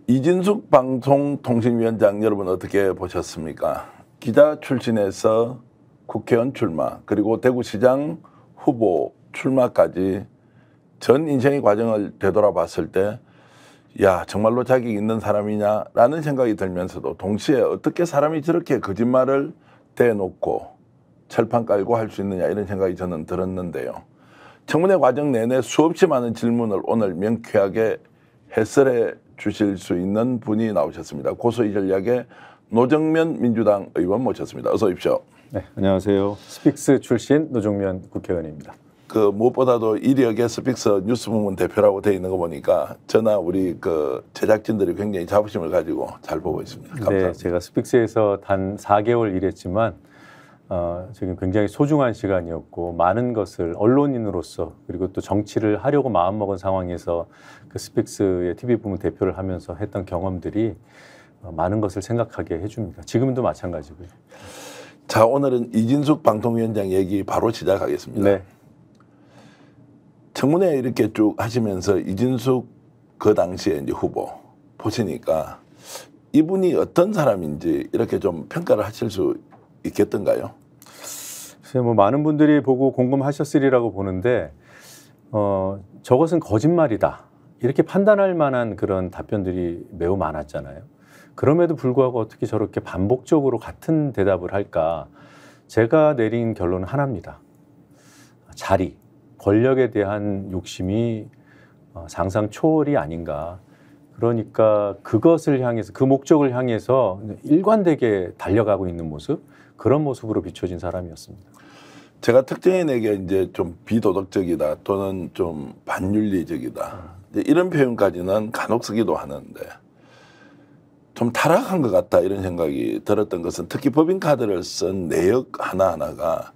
이진숙 방송통신위원장 여러분 어떻게 보셨습니까? 기자 출신에서 국회의원 출마 그리고 대구시장 후보 출마까지 전 인생의 과정을 되돌아봤을 때 야 정말로 자격 있는 사람이냐라는 생각이 들면서도 동시에 어떻게 사람이 저렇게 거짓말을 대놓고 철판 깔고 할 수 있느냐 이런 생각이 저는 들었는데요. 청문회 과정 내내 수없이 많은 질문을 오늘 명쾌하게 해설해 주실 수 있는 분이 나오셨습니다. 고소이 전략의 노정면 민주당 의원 모셨습니다. 어서 오십시오. 네, 안녕하세요. 스픽스 출신 노정면 국회의원입니다. 무엇보다도 이력에 스픽스 뉴스부문 대표라고 되어 있는 거 보니까 저나 우리 제작진들이 굉장히 자부심을 가지고 잘 보고 있습니다. 감사합니다. 네, 제가 스픽스에서 단 4개월 일했지만 지금 굉장히 소중한 시간이었고 많은 것을 언론인으로서 그리고 또 정치를 하려고 마음먹은 상황에서 그 스픽스의 TV부문 대표를 하면서 했던 경험들이 많은 것을 생각하게 해줍니다. 지금도 마찬가지고요. 자, 오늘은 이진숙 방통위원장 얘기 바로 시작하겠습니다. 네. 청문회 이렇게 쭉 하시면서 이진숙 그 당시에 이제 후보 보시니까 이분이 어떤 사람인지 이렇게 좀 평가를 하실 수 있겠던가요? 글쎄요, 뭐 많은 분들이 보고 궁금하셨으리라고 보는데 저것은 거짓말이다 이렇게 판단할 만한 그런 답변들이 매우 많았잖아요. 그럼에도 불구하고 어떻게 저렇게 반복적으로 같은 대답을 할까? 제가 내린 결론은 하나입니다. 자리, 권력에 대한 욕심이 상상 초월이 아닌가. 그러니까 그것을 향해서 그 목적을 향해서 일관되게 달려가고 있는 모습, 그런 모습으로 비춰진 사람이었습니다. 제가 특정인에게 이제 좀 비도덕적이다 또는 좀 반윤리적이다 이런 표현까지는 간혹 쓰기도 하는데 좀 타락한 것 같다 이런 생각이 들었던 것은 특히 법인카드를 쓴 내역 하나하나가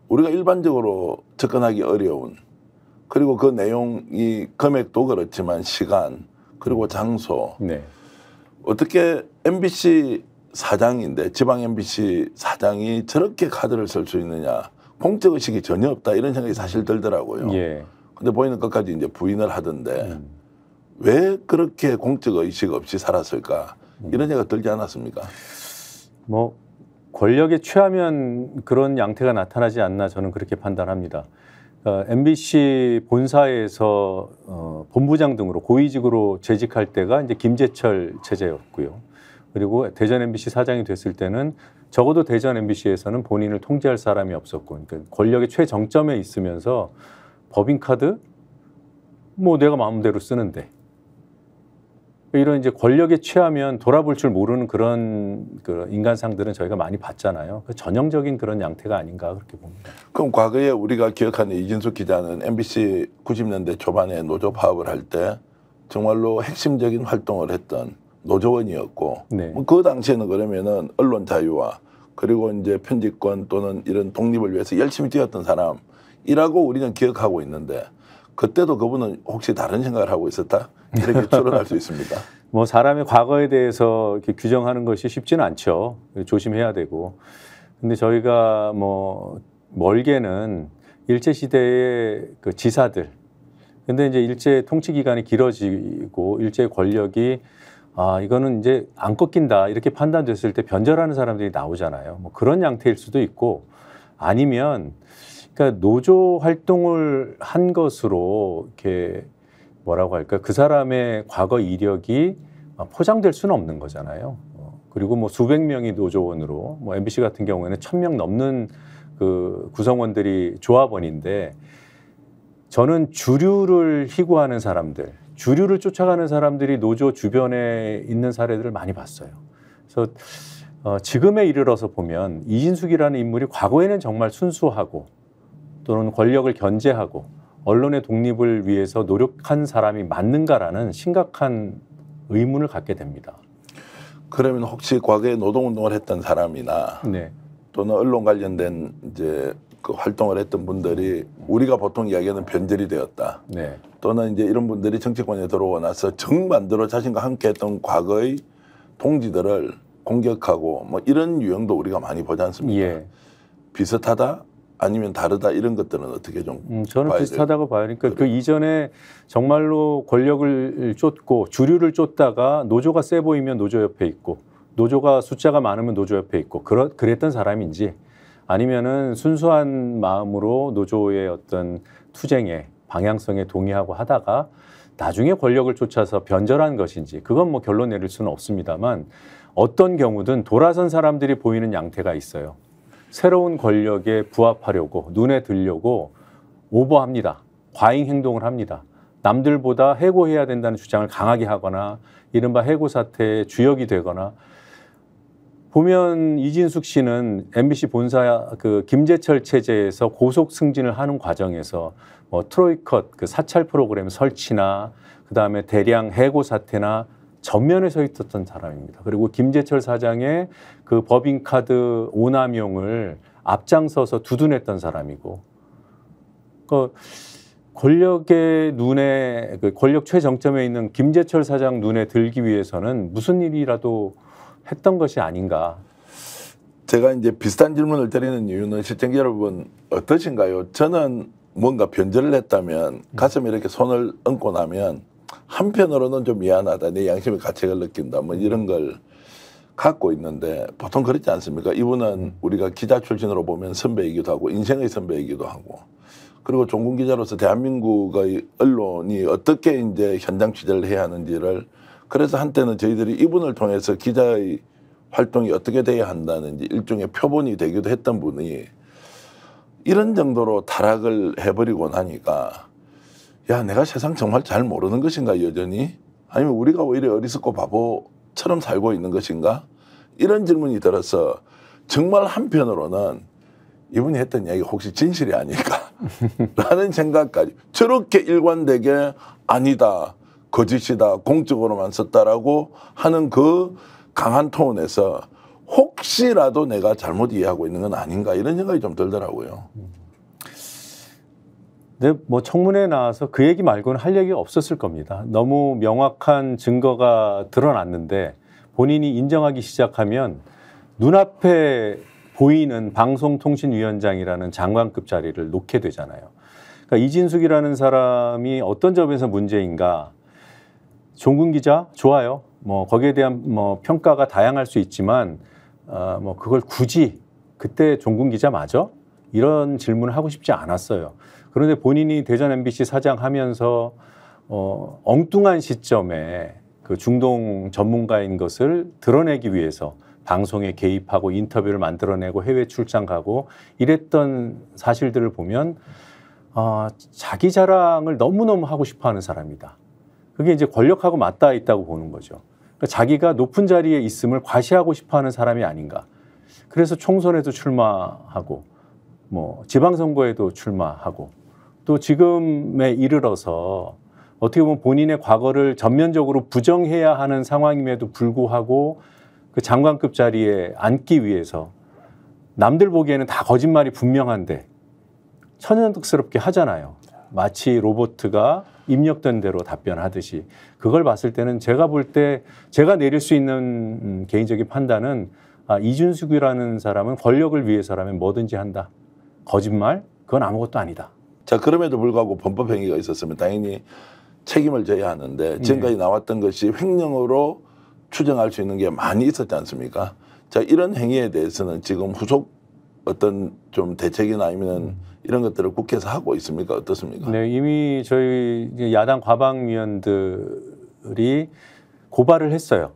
우리가 일반적으로 접근하기 어려운 그리고 그 내용이 금액도 그렇지만 시간 그리고 장소 네. 어떻게 MBC 사장인데 지방 MBC 사장이 저렇게 카드를 쓸 수 있느냐 공적의식이 전혀 없다 이런 생각이 사실 들더라고요. 예. 근데 보이는 것까지 이제 부인을 하던데 왜 그렇게 공적의식 없이 살았을까 이런 생각 들지 않았습니까? 뭐 권력에 취하면 그런 양태가 나타나지 않나 저는 그렇게 판단합니다. MBC 본사에서 본부장 등으로 고위직으로 재직할 때가 이제 김재철 체제였고요. 그리고 대전 MBC 사장이 됐을 때는 적어도 대전 MBC에서는 본인을 통제할 사람이 없었고, 그러니까 권력의 최정점에 있으면서 법인카드 뭐 내가 마음대로 쓰는데 이런 이제 권력에 취하면 돌아볼 줄 모르는 그런 인간상들은 저희가 많이 봤잖아요. 전형적인 그런 양태가 아닌가 그렇게 봅니다. 그럼 과거에 우리가 기억하는 이진숙 기자는 MBC 90년대 초반에 노조 파업을 할 때 정말로 핵심적인 활동을 했던 노조원이었고 네. 그 당시에는 그러면은 언론 자유와 그리고 이제 편집권 또는 이런 독립을 위해서 열심히 뛰었던 사람이라고 우리는 기억하고 있는데 그때도 그분은 혹시 다른 생각을 하고 있었다? 이렇게 추론할 수 있습니다. 뭐 사람의 과거에 대해서 이렇게 규정하는 것이 쉽지는 않죠. 조심해야 되고. 근데 저희가 뭐 멀게는 일제 시대의 그 지사들. 근데 이제 일제 통치 기간이 길어지고 일제 권력이 이거는 이제 안 꺾인다 이렇게 판단됐을 때 변절하는 사람들이 나오잖아요. 뭐 그런 양태일 수도 있고 아니면 그러니까 노조 활동을 한 것으로 이렇게 뭐라고 할까 그 사람의 과거 이력이 포장될 수는 없는 거잖아요. 그리고 뭐 수백 명이 노조원으로 뭐 MBC 같은 경우에는 1,000명 넘는 그 구성원들이 조합원인데 저는 주류를 희구하는 사람들, 주류를 쫓아가는 사람들이 노조 주변에 있는 사례들을 많이 봤어요. 그래서 지금에 이르러서 보면 이진숙이라는 인물이 과거에는 정말 순수하고 또는 권력을 견제하고 언론의 독립을 위해서 노력한 사람이 맞는가라는 심각한 의문을 갖게 됩니다. 그러면 혹시 과거에 노동운동을 했던 사람이나 네. 또는 언론 관련된 이제 그 활동을 했던 분들이 우리가 보통 이야기하는 변절이 되었다. 네. 또는 이제 이런 분들이 정치권에 들어오고 나서 정반대로 자신과 함께 했던 과거의 동지들을 공격하고 뭐 이런 유형도 우리가 많이 보지 않습니까? 예. 비슷하다 아니면 다르다 이런 것들은 어떻게 좀 저는 봐야 비슷하다고 봐요. 그러니까 그 이전에 정말로 권력을 쫓고 주류를 쫓다가 노조가 세 보이면 노조 옆에 있고 노조가 숫자가 많으면 노조 옆에 있고 그랬던 사람인지 아니면은 순수한 마음으로 노조의 어떤 투쟁에 방향성에 동의하고 하다가 나중에 권력을 쫓아서 변절한 것인지 그건 뭐 결론 내릴 수는 없습니다만 어떤 경우든 돌아선 사람들이 보이는 양태가 있어요. 새로운 권력에 부합하려고 눈에 들려고 오버합니다. 과잉 행동을 합니다. 남들보다 해고해야 된다는 주장을 강하게 하거나 이른바 해고 사태의 주역이 되거나 보면 이진숙 씨는 MBC 본사 그 김재철 체제에서 고속 승진을 하는 과정에서 뭐 트로이컷 그 사찰 프로그램 설치나 그다음에 대량 해고 사태나 전면에 서 있었던 사람입니다. 그리고 김재철 사장의 그 법인카드 오남용을 앞장서서 두둔했던 사람이고, 그 권력의 눈에 그 권력 최정점에 있는 김재철 사장 눈에 들기 위해서는 무슨 일이라도 했던 것이 아닌가. 제가 이제 비슷한 질문을 드리는 이유는 시청자 여러분 어떠신가요? 저는 뭔가 변절을 했다면 가슴에 이렇게 손을 얹고 나면 한편으로는 좀 미안하다, 내 양심의 가책을 느낀다, 뭐 이런 걸 갖고 있는데 보통 그렇지 않습니까? 이분은 우리가 기자 출신으로 보면 선배이기도 하고 인생의 선배이기도 하고 그리고 종군 기자로서 대한민국의 언론이 어떻게 이제 현장 취재를 해야 하는지를 그래서 한때는 저희들이 이분을 통해서 기자의 활동이 어떻게 돼야 한다는지 일종의 표본이 되기도 했던 분이 이런 정도로 타락을 해버리고 나니까 야, 내가 세상 정말 잘 모르는 것인가 여전히? 아니면 우리가 오히려 어리석고 바보처럼 살고 있는 것인가? 이런 질문이 들어서 정말 한편으로는 이분이 했던 이야기가 혹시 진실이 아닐까? 라는 생각까지 저렇게 일관되게 아니다, 거짓이다, 공적으로만 썼다라고 하는 그 강한 톤에서 혹시라도 내가 잘못 이해하고 있는 건 아닌가 이런 생각이 좀 들더라고요. 근데 뭐 청문회에 나와서 그 얘기 말고는 할 얘기가 없었을 겁니다. 너무 명확한 증거가 드러났는데 본인이 인정하기 시작하면 눈앞에 보이는 방송통신위원장이라는 장관급 자리를 놓게 되잖아요. 그러니까 이진숙이라는 사람이 어떤 점에서 문제인가? 종군 기자 좋아요. 뭐 거기에 대한 뭐 평가가 다양할 수 있지만 뭐 그걸 굳이 그때 종군 기자 맞아? 이런 질문을 하고 싶지 않았어요. 그런데 본인이 대전 MBC 사장하면서 엉뚱한 시점에 그 중동 전문가인 것을 드러내기 위해서 방송에 개입하고 인터뷰를 만들어내고 해외 출장 가고 이랬던 사실들을 보면 자기 자랑을 너무너무 하고 싶어하는 사람이다. 그게 이제 권력하고 맞닿아 있다고 보는 거죠. 그러니까 자기가 높은 자리에 있음을 과시하고 싶어하는 사람이 아닌가. 그래서 총선에도 출마하고 뭐 지방선거에도 출마하고 또 지금에 이르러서 어떻게 보면 본인의 과거를 전면적으로 부정해야 하는 상황임에도 불구하고 그 장관급 자리에 앉기 위해서 남들 보기에는 다 거짓말이 분명한데 천연덕스럽게 하잖아요. 마치 로봇가 입력된 대로 답변하듯이. 그걸 봤을 때는 제가 볼 때 제가 내릴 수 있는 개인적인 판단은 이준숙이라는 사람은 권력을 위해서라면 뭐든지 한다. 거짓말? 그건 아무것도 아니다. 자, 그럼에도 불구하고 범법행위가 있었으면 당연히 책임을 져야 하는데 지금까지 나왔던 것이 횡령으로 추정할 수 있는 게 많이 있었지 않습니까? 자, 이런 행위에 대해서는 지금 후속 어떤 좀 대책이나 아니면 이런 것들을 국회에서 하고 있습니까? 어떻습니까? 네, 이미 저희 야당 과방위원들이 고발을 했어요.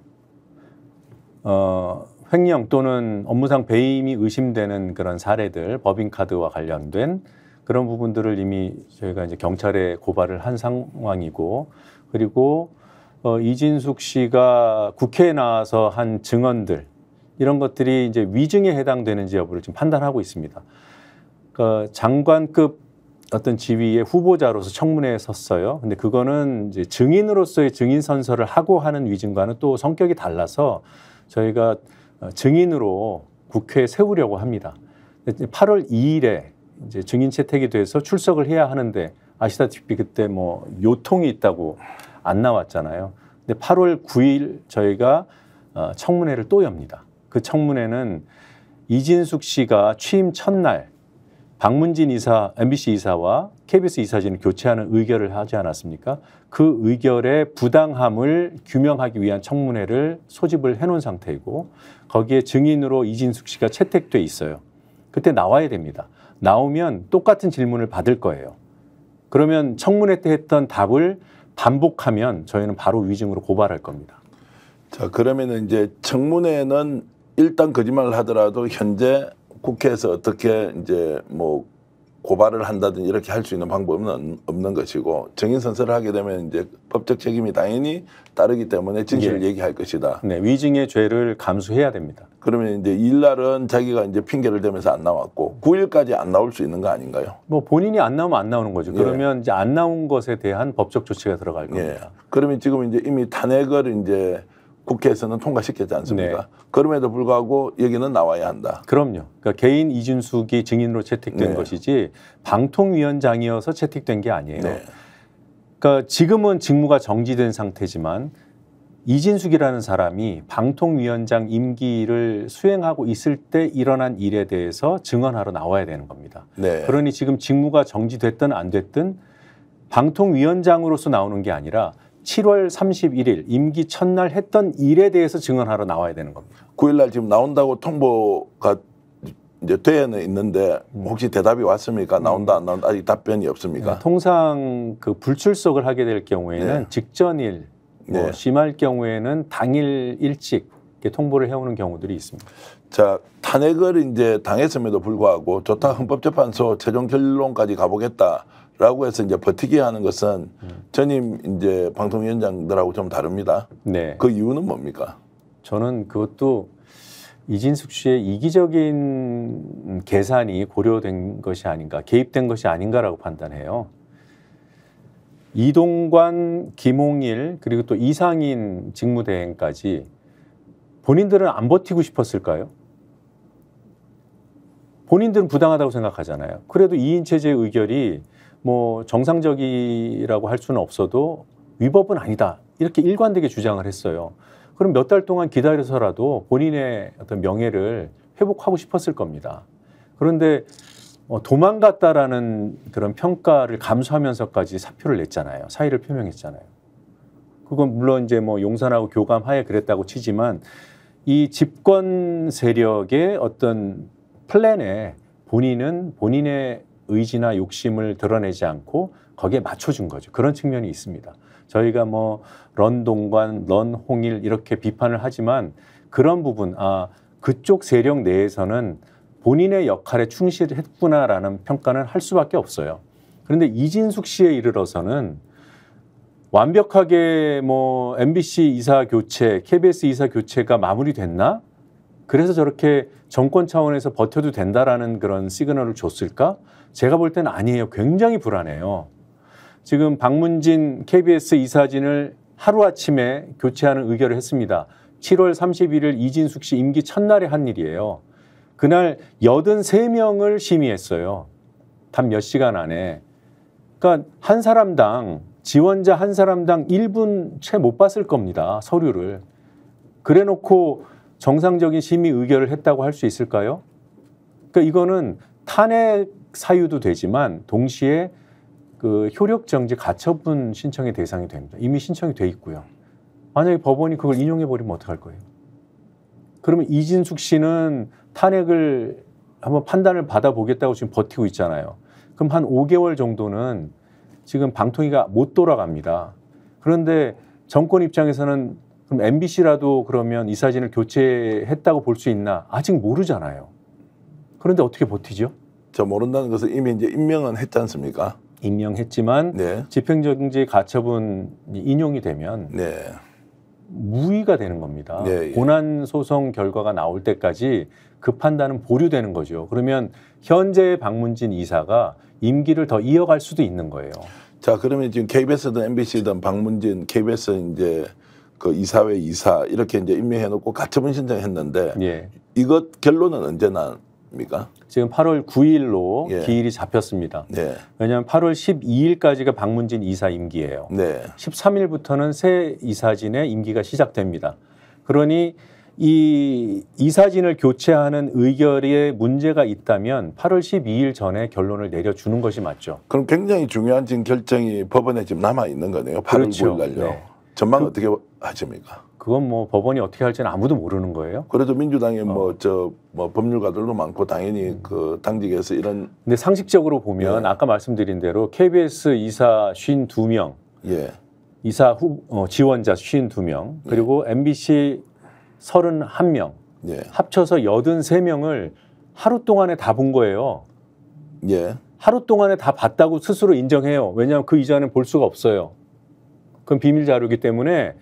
횡령 또는 업무상 배임이 의심되는 그런 사례들, 법인카드와 관련된 그런 부분들을 이미 저희가 이제 경찰에 고발을 한 상황이고, 그리고 이진숙 씨가 국회에 나와서 한 증언들 이런 것들이 이제 위증에 해당되는지 여부를 지금 판단하고 있습니다. 그러니까 장관급 어떤 지위의 후보자로서 청문회에 섰어요. 근데 그거는 이제 증인으로서의 증인 선서를 하고 하는 위증과는 또 성격이 달라서 저희가 증인으로 국회에 세우려고 합니다. 8월 2일에 이제 증인 채택이 돼서 출석을 해야 하는데 아시다시피 그때 뭐 요통이 있다고 안 나왔잖아요. 근데 8월 9일 저희가 청문회를 또 엽니다. 그 청문회는 이진숙 씨가 취임 첫날 박문진 이사, MBC 이사와 KBS 이사진을 교체하는 의결을 하지 않았습니까? 그 의결의 부당함을 규명하기 위한 청문회를 소집을 해놓은 상태이고 거기에 증인으로 이진숙 씨가 채택돼 있어요. 그때 나와야 됩니다. 나오면 똑같은 질문을 받을 거예요. 그러면 청문회 때 했던 답을 반복하면 저희는 바로 위증으로 고발할 겁니다. 자, 그러면은 이제 청문회는 일단 거짓말을 하더라도 현재 국회에서 어떻게 이제 뭐 고발을 한다든지 이렇게 할 수 있는 방법은 없는 것이고 증인 선서를 하게 되면 이제 법적 책임이 당연히 따르기 때문에 진실을 얘기할 것이다. 네, 위증의 죄를 감수해야 됩니다. 그러면 이제 이날은 자기가 이제 핑계를 대면서 안 나왔고 9일까지 안 나올 수 있는 거 아닌가요? 뭐 본인이 안 나오면 안 나오는 거죠. 그러면 이제 안 나온 것에 대한 법적 조치가 들어갈 겁니다. 예. 그러면 지금 이제 이미 탄핵을 이제 국회에서는 통과시켰지 않습니까? 네. 그럼에도 불구하고 여기는 나와야 한다. 그럼요. 그러니까 개인 이준숙이 증인으로 채택된 네. 것이지 방통위원장이어서 채택된 게 아니에요. 네. 그러니까 지금은 직무가 정지된 상태지만 이진숙이라는 사람이 방통위원장 임기를 수행하고 있을 때 일어난 일에 대해서 증언하러 나와야 되는 겁니다. 네. 그러니 지금 직무가 정지됐든 안 됐든 방통위원장으로서 나오는 게 아니라 7월 31일 임기 첫날 했던 일에 대해서 증언하러 나와야 되는 겁니다. 9일날 지금 나온다고 통보가 이제 되어는 있는데 혹시 대답이 왔습니까? 나온다 안 나온다 아직 답변이 없습니까? 네, 통상 그 불출석을 하게 될 경우에는 네. 직전일, 뭐 네. 심할 경우에는 당일 일찍 이렇게 통보를 해오는 경우들이 있습니다. 자, 탄핵을 이제 당했음에도 불구하고 좋다 헌법재판소 최종 결론까지 가보겠다라고 해서 이제 버티게 하는 것은 전임 이제 방통위원장들하고 좀 다릅니다. 네. 그 이유는 뭡니까? 저는 그것도 이진숙 씨의 이기적인 계산이 고려된 것이 아닌가, 개입된 것이 아닌가라고 판단해요. 이동관, 김홍일 그리고 또 이상인 직무대행까지 본인들은 안 버티고 싶었을까요? 본인들은 부당하다고 생각하잖아요. 그래도 2인 체제 의결이 뭐 정상적이라고 할 수는 없어도 위법은 아니다. 이렇게 일관되게 주장을 했어요. 그럼 몇 달 동안 기다려서라도 본인의 어떤 명예를 회복하고 싶었을 겁니다. 그런데 도망갔다라는 그런 평가를 감수하면서까지 사표를 냈잖아요. 사의를 표명했잖아요. 그건 물론 이제 뭐 용산하고 교감하에 그랬다고 치지만 이 집권 세력의 어떤 플랜에 본인은 본인의 의지나 욕심을 드러내지 않고 거기에 맞춰준 거죠. 그런 측면이 있습니다. 저희가 뭐 런동관, 런홍일 이렇게 비판을 하지만 그런 부분, 그쪽 세력 내에서는 본인의 역할에 충실했구나라는 평가는 할 수밖에 없어요. 그런데 이진숙 씨에 이르러서는 완벽하게 뭐 MBC 이사 교체, KBS 이사 교체가 마무리됐나? 그래서 저렇게 정권 차원에서 버텨도 된다라는 그런 시그널을 줬을까? 제가 볼 때는 아니에요. 굉장히 불안해요. 지금 박문진 KBS 이사진을 하루아침에 교체하는 의결을 했습니다. 7월 31일 이진숙 씨 임기 첫날에 한 일이에요. 그날 83명을 심의했어요. 단 몇 시간 안에. 그러니까 한 사람당, 지원자 한 사람당 1분 채 못 봤을 겁니다. 서류를. 그래 놓고 정상적인 심의 의결을 했다고 할 수 있을까요? 그러니까 이거는 탄핵 사유도 되지만 동시에 그 효력정지 가처분 신청의 대상이 됩니다. 이미 신청이 돼 있고요. 만약에 법원이 그걸 인용해버리면 어떡할 거예요? 그러면 이진숙 씨는 탄핵을 한번 판단을 받아보겠다고 지금 버티고 있잖아요. 그럼 한 5개월 정도는 지금 방통위가 못 돌아갑니다. 그런데 정권 입장에서는 그럼 MBC라도 그러면 이사진을 교체했다고 볼 수 있나? 아직 모르잖아요. 그런데 어떻게 버티죠? 저 모른다는 것은 이미 이제 임명은 했지 않습니까? 임명했지만 네. 집행정지 가처분이 인용이 되면 네. 무의가 되는 겁니다. 네, 예. 본안 소송 결과가 나올 때까지 그 판단은 보류되는 거죠. 그러면 현재 박문진 이사가 임기를 더 이어갈 수도 있는 거예요. 자, 그러면 지금 KBS든 MBC든 박문진 KBS 이제 그 이사회 이사 이렇게 이제 임명해놓고 가처분 신청했는데 예. 이것 결론은 언제 납니까? 지금 8월 9일로 예. 기일이 잡혔습니다. 네. 왜냐하면 8월 12일까지가 박문진 이사 임기예요. 네. 13일부터는 새 이사진의 임기가 시작됩니다. 그러니 이 이사진을 교체하는 의결에 문제가 있다면 8월 12일 전에 결론을 내려주는 것이 맞죠. 그럼 굉장히 중요한 지금 결정이 법원에 지금 남아 있는 거네요. 8월 그렇죠. 9일 날요. 네. 전망 어떻게 하십니까? 그건 뭐 법원이 어떻게 할지는 아무도 모르는 거예요. 그래도 민주당에 뭐 법률가들도 많고 당연히 그 당직에서 이런 근데 상식적으로 보면 예. 아까 말씀드린 대로 KBS 이사 52명, 예. 이사 지원자 52명, 그리고 MBC 31명, 예. 합쳐서 83명을 하루 동안에 다 본 거예요. 예. 하루 동안에 다 봤다고 스스로 인정해요. 왜냐하면 그 이전엔 볼 수가 없어요. 그건 비밀 자료이기 때문에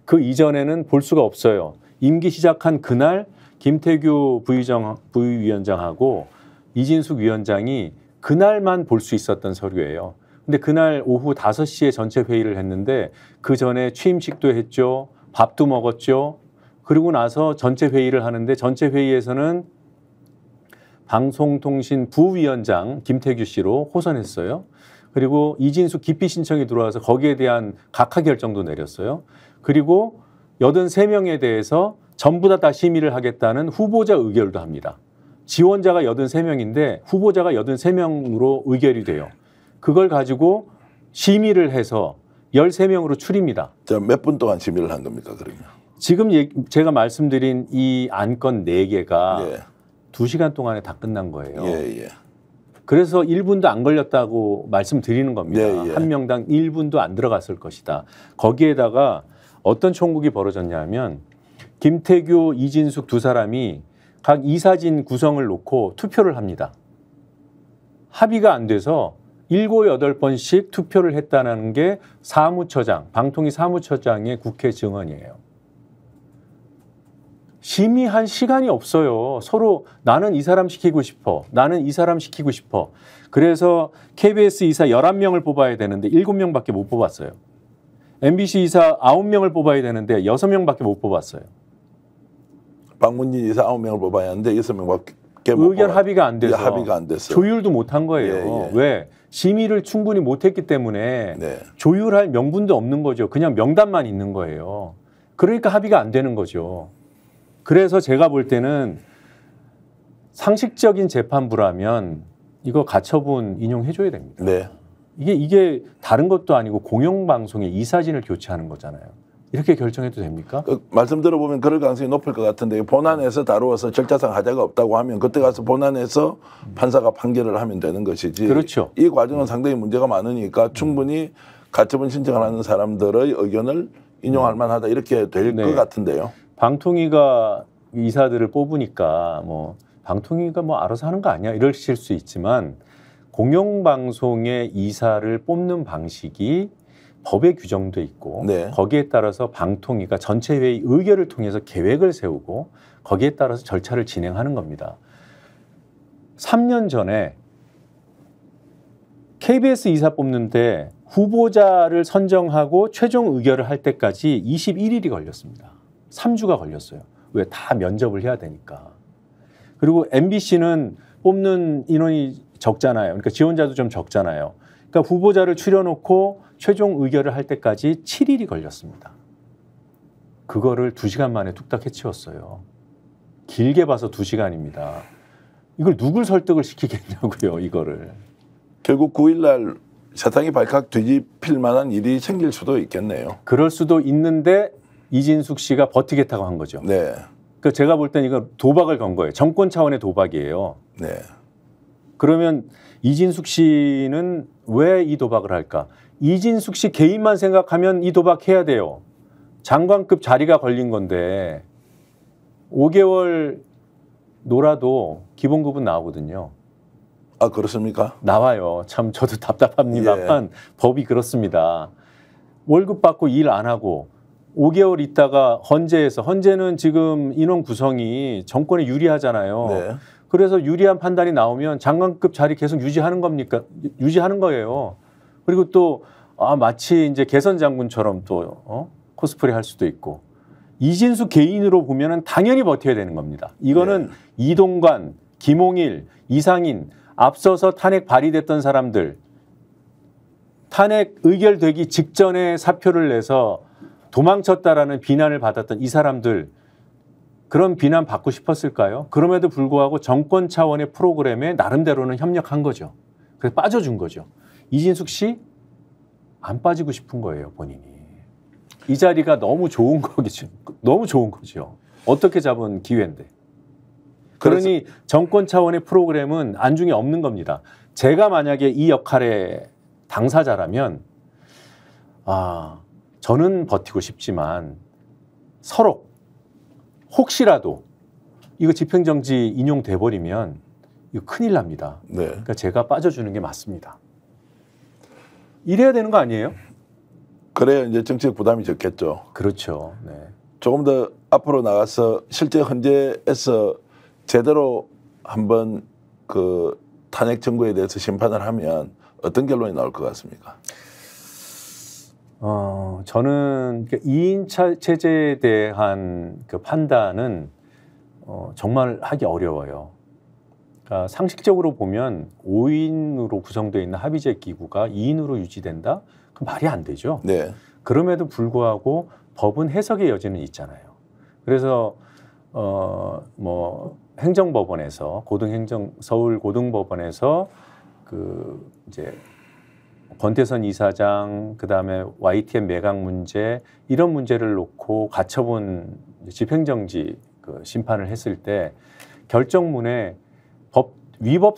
그 이전에는 볼 수가 없어요. 임기 시작한 그날 김태규 부위원장하고 이진숙 위원장이 그날만 볼 수 있었던 서류예요. 근데 그날 오후 5시에 전체 회의를 했는데 그 전에 취임식도 했죠. 밥도 먹었죠. 그리고 나서 전체 회의를 하는데 전체 회의에서는 방송통신 부위원장 김태규 씨로 호선했어요. 그리고 이진숙 기피 신청이 들어와서 거기에 대한 각하 결정도 내렸어요. 그리고 83명에 대해서 전부 다 심의를 하겠다는 후보자 의결도 합니다. 지원자가 83명인데 후보자가 83명으로 의결이 돼요. 그걸 가지고 심의를 해서 13명으로 추립니다. 자, 몇 분 동안 심의를 한 겁니까, 그러면? 지금 제가 말씀드린 이 안건 4개가 예. 2시간 동안에 다 끝난 거예요. 예, 예. 그래서 1분도 안 걸렸다고 말씀드리는 겁니다. 네, 예. 한 명당 1분도 안 들어갔을 것이다. 거기에다가 어떤 총국이 벌어졌냐면 김태규, 이진숙 두 사람이 각 이사진 구성을 놓고 투표를 합니다. 합의가 안 돼서 7, 8번씩 투표를 했다는 게 사무처장, 방통위 사무처장의 국회 증언이에요. 심의한 시간이 없어요. 서로 나는 이 사람 시키고 싶어. 나는 이 사람 시키고 싶어. 그래서 KBS 이사 11명을 뽑아야 되는데 7명밖에 못 뽑았어요. MBC 이사 9명을 뽑아야 되는데 6명밖에 못 뽑았어요. 박문진 이사 9명을 뽑아야 하는데 6명밖에 의견 합의가 안 돼서 합의가 안 됐어요. 조율도 못한 거예요. 예, 예. 왜? 심의를 충분히 못했기 때문에 네. 조율할 명분도 없는 거죠. 그냥 명단만 있는 거예요. 그러니까 합의가 안 되는 거죠. 그래서 제가 볼 때는 상식적인 재판부라면 이거 가처분 인용해줘야 됩니다. 네. 이게 다른 것도 아니고 공영방송의 이사진을 교체하는 거잖아요. 이렇게 결정해도 됩니까? 말씀 들어보면 그럴 가능성이 높을 것 같은데 본안에서 다루어서 절차상 하자가 없다고 하면 그때 가서 본안에서 판사가 판결을 하면 되는 것이지. 그렇죠. 이 과정은 상당히 문제가 많으니까 충분히 가처분 신청을 하는 사람들의 의견을 인용할 만하다 이렇게 될 것 네. 같은데요. 방통위가 이사들을 뽑으니까 뭐 방통위가 뭐 알아서 하는 거 아니야 이러실 수 있지만 공영방송의 이사를 뽑는 방식이 법에 규정돼 있고 네. 거기에 따라서 방통위가 전체 회의 의결을 통해서 계획을 세우고 거기에 따라서 절차를 진행하는 겁니다. 3년 전에 KBS 이사 뽑는데 후보자를 선정하고 최종 의결을 할 때까지 21일이 걸렸습니다. 3주가 걸렸어요. 왜? 다 면접을 해야 되니까. 그리고 MBC는 뽑는 인원이 적잖아요. 그러니까 지원자도 좀 적잖아요. 그러니까 후보자를 추려놓고 최종 의결을 할 때까지 7일이 걸렸습니다. 그거를 2시간 만에 뚝딱 해치웠어요. 길게 봐서 2시간입니다. 이걸 누굴 설득을 시키겠냐고요, 이거를. 결국 9일 날 사탕이 발칵 뒤집힐 만한 일이 생길 수도 있겠네요. 그럴 수도 있는데 이진숙 씨가 버티겠다고 한 거죠. 네. 그러니까 제가 볼 땐 이거 도박을 건 거예요. 정권 차원의 도박이에요. 네. 그러면 이진숙 씨는 왜 이 도박을 할까? 이진숙 씨 개인만 생각하면 이 도박해야 돼요. 장관급 자리가 걸린 건데 5개월 놀아도 기본급은 나오거든요. 아, 그렇습니까? 나와요. 참 저도 답답합니다만 예. 법이 그렇습니다. 월급 받고 일 안 하고 5개월 있다가 헌재는 지금 인원 구성이 정권에 유리하잖아요. 네. 그래서 유리한 판단이 나오면 장관급 자리 계속 유지하는 겁니까? 유지하는 거예요. 그리고 또 마치 이제 개선 장군처럼 또 코스프레 할 수도 있고 이진숙 개인으로 보면은 당연히 버텨야 되는 겁니다. 이거는 이동관, 김홍일, 이상인 앞서서 탄핵 발의됐던 사람들 탄핵 의결되기 직전에 사표를 내서 도망쳤다라는 비난을 받았던 이 사람들 그런 비난 받고 싶었을까요? 그럼에도 불구하고 정권 차원의 프로그램에 나름대로는 협력한 거죠. 그래서 빠져준 거죠. 이진숙 씨 안 빠지고 싶은 거예요, 본인이. 이 자리가 너무 좋은 거겠죠. 너무 좋은 거죠. 어떻게 잡은 기회인데. 그러니 정권 차원의 프로그램은 안중에 없는 겁니다. 제가 만약에 이 역할의 당사자라면 저는 버티고 싶지만 서로 혹시라도 이거 집행정지 인용돼 버리면 이거 큰일 납니다. 네. 그러니까 제가 빠져주는 게 맞습니다. 이래야 되는 거 아니에요? 그래야 이제 정치적 부담이 적겠죠. 그렇죠. 네. 조금 더 앞으로 나가서 실제 헌재에서 제대로 한번 그 탄핵 정부에 대해서 심판을 하면 어떤 결론이 나올 것 같습니까? 저는 2인 체제에 대한 그 판단은 정말 하기 어려워요. 그러니까 상식적으로 보면 5인으로 구성되어 있는 합의제 기구가 2인으로 유지된다? 그럼 말이 안 되죠. 네. 그럼에도 불구하고 법은 해석의 여지는 있잖아요. 그래서 뭐 행정법원에서 서울 고등법원에서 그 이제 권태선 이사장 그다음에 YTN 매각 문제 이런 문제를 놓고 가처분 집행정지 그 심판을 했을 때 결정문에 위법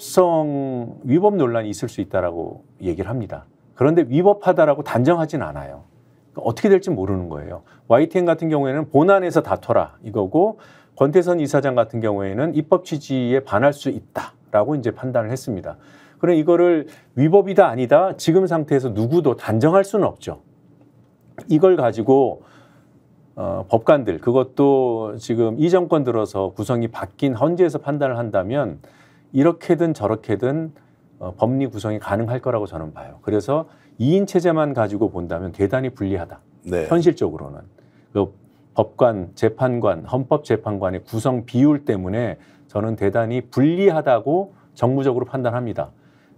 논란이 있을 수 있다라고 얘기를 합니다. 그런데 위법하다라고 단정하진 않아요. 그러니까 어떻게 될지 모르는 거예요. YTN 같은 경우에는 본안에서 다퉈라 이거고 권태선 이사장 같은 경우에는 입법 취지에 반할 수 있다라고 이제 판단을 했습니다. 그럼 이거를 위법이다 아니다 지금 상태에서 누구도 단정할 수는 없죠. 이걸 가지고 법관들 그것도 지금 이 정권 들어서 구성이 바뀐 헌재에서 판단을 한다면 이렇게든 저렇게든 법리 구성이 가능할 거라고 저는 봐요. 그래서 2인 체제만 가지고 본다면 대단히 불리하다. 네. 현실적으로는. 그 법관, 재판관, 헌법재판관의 구성 비율 때문에 저는 대단히 불리하다고 정무적으로 판단합니다.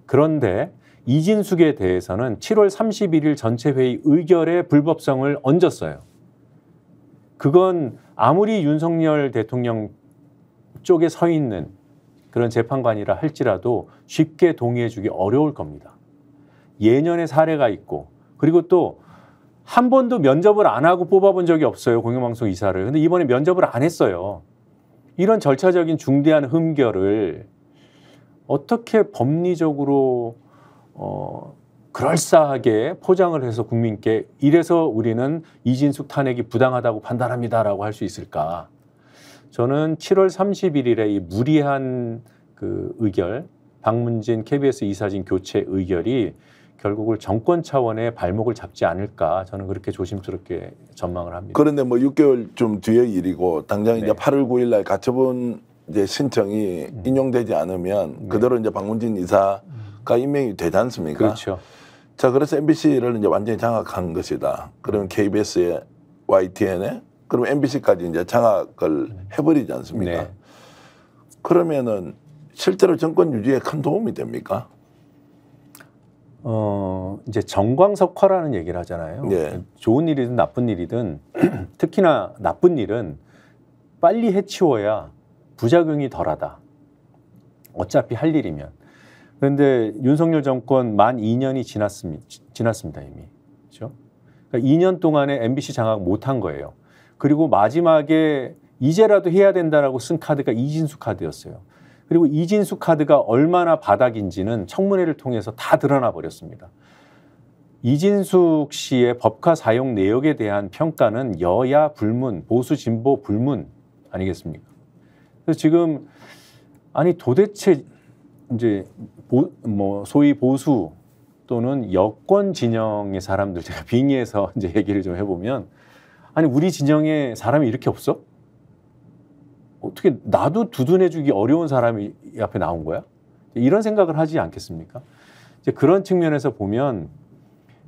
그런데 이진숙에 대해서는 7월 31일 전체 회의 의결의 불법성을 얹었어요. 그건 아무리 윤석열 대통령 쪽에 서 있는 그런 재판관이라 할지라도 쉽게 동의해주기 어려울 겁니다. 예년의 사례가 있고 그리고 또 한 번도 면접을 안 하고 뽑아본 적이 없어요. 공영방송 이사를. 근데 이번에 면접을 안 했어요. 이런 절차적인 중대한 흠결을 어떻게 법리적으로 그럴싸하게 포장을 해서 국민께 이래서 우리는 이진숙 탄핵이 부당하다고 판단합니다라고 할 수 있을까? 저는 7월 31일에 이 무리한 그 의결, 박문진 KBS 이사진 교체 의결이 결국을 정권 차원의 발목을 잡지 않을까 저는 그렇게 조심스럽게 전망을 합니다. 그런데 뭐 6개월쯤 뒤의 일이고 당장 이제 네. 8월 9일 날 가처분 이제 신청이 인용되지 않으면 그대로 이제 박문진 이사가 임명이 되지 않습니까? 그렇죠. 자, 그래서 MBC를 이제 완전히 장악한 것이다. 그러면 KBS에 YTN에 그럼 MBC까지 이제 장악을 해버리지 않습니까? 네. 그러면은 실제로 정권 유지에 큰 도움이 됩니까? 이제 정광석화라는 얘기를 하잖아요. 예. 좋은 일이든 나쁜 일이든 특히나 나쁜 일은 빨리 해치워야 부작용이 덜하다. 어차피 할 일이면. 그런데 윤석열 정권 만 2년이 지났습니다 이미. 그렇죠? 그러니까 2년 동안에 MBC 장악 못한 거예요. 그리고 마지막에 이제라도 해야 된다라고 쓴 카드가 이진숙 카드였어요. 그리고 이진숙 카드가 얼마나 바닥인지는 청문회를 통해서 다 드러나 버렸습니다. 이진숙 씨의 법카 사용 내역에 대한 평가는 여야 불문, 보수 진보 불문 아니겠습니까? 그래서 지금 아니 도대체 이제 뭐 소위 보수 또는 여권 진영의 사람들 제가 빙의해서 이제 얘기를 좀 해보면 아니 우리 진영에 사람이 이렇게 없어? 어떻게 나도 두둔해주기 어려운 사람이 이 앞에 나온 거야? 이런 생각을 하지 않겠습니까? 이제 그런 측면에서 보면